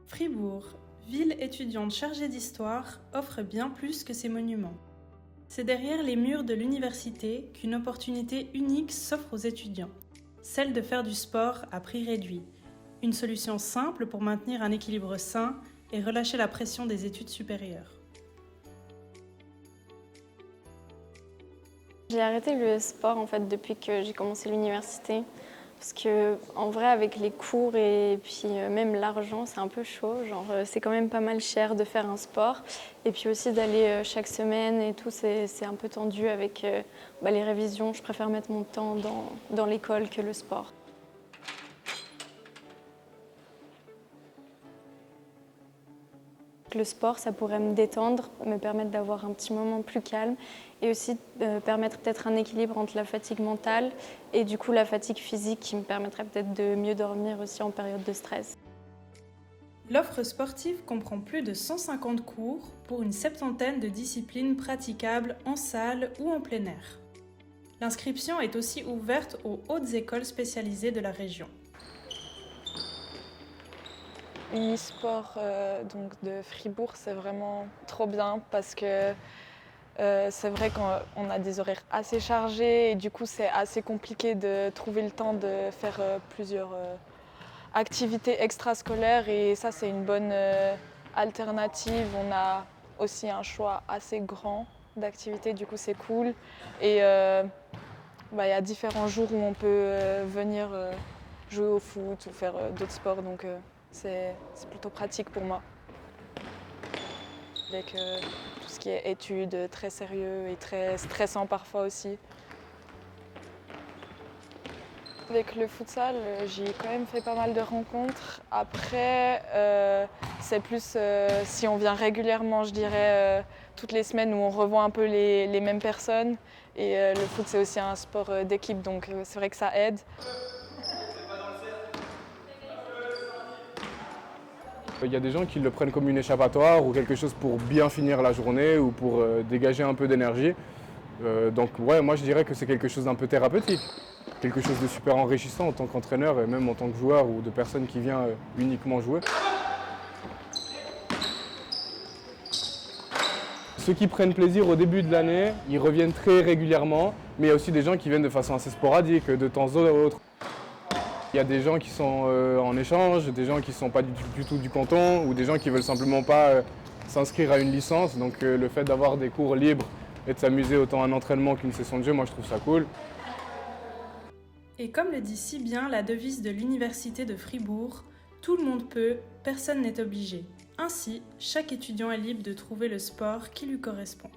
Fribourg, ville étudiante chargée d'histoire, offre bien plus que ses monuments. C'est derrière les murs de l'université qu'une opportunité unique s'offre aux étudiants, celle de faire du sport à prix réduit, une solution simple pour maintenir un équilibre sain et relâcher la pression des études supérieures. J'ai arrêté le sport en fait depuis que j'ai commencé l'université parce que en vrai avec les cours et puis même l'argent c'est un peu chaud, c'est quand même pas mal cher de faire un sport et puis aussi d'aller chaque semaine et tout c'est un peu tendu avec les révisions. Je préfère mettre mon temps dans l'école que le sport. Le sport, ça pourrait me détendre, me permettre d'avoir un petit moment plus calme et aussi permettre peut-être un équilibre entre la fatigue mentale et du coup la fatigue physique qui me permettrait peut-être de mieux dormir aussi en période de stress. L'offre sportive comprend plus de 150 cours pour une septantaine de disciplines praticables en salle ou en plein air. L'inscription est aussi ouverte aux hautes écoles spécialisées de la région. L'e-sport donc de Fribourg, c'est vraiment trop bien parce que c'est vrai qu'on a des horaires assez chargés et du coup c'est assez compliqué de trouver le temps de faire plusieurs activités extrascolaires et ça c'est une bonne alternative. On a aussi un choix assez grand d'activités, du coup c'est cool. Et il y a différents jours où on peut venir jouer au foot ou faire d'autres sports, donc c'est plutôt pratique pour moi. Avec tout ce qui est études très sérieux et très stressant parfois aussi. Avec le futsal, j'ai quand même fait pas mal de rencontres. Après, c'est plus si on vient régulièrement, je dirais, toutes les semaines où on revoit un peu les mêmes personnes. Et le foot, c'est aussi un sport d'équipe, donc c'est vrai que ça aide. Il y a des gens qui le prennent comme une échappatoire ou quelque chose pour bien finir la journée ou pour dégager un peu d'énergie. Donc ouais, moi je dirais que c'est quelque chose d'un peu thérapeutique, quelque chose de super enrichissant en tant qu'entraîneur et même en tant que joueur ou de personne qui vient uniquement jouer. Ceux qui prennent plaisir au début de l'année, ils reviennent très régulièrement, mais il y a aussi des gens qui viennent de façon assez sporadique, de temps à autre. Il y a des gens qui sont en échange, des gens qui ne sont pas du tout du canton ou des gens qui ne veulent simplement pas s'inscrire à une licence. Donc le fait d'avoir des cours libres et de s'amuser autant à un entraînement qu'une session de jeu, moi je trouve ça cool. Et comme le dit si bien la devise de l'université de Fribourg, tout le monde peut, personne n'est obligé. Ainsi, chaque étudiant est libre de trouver le sport qui lui correspond.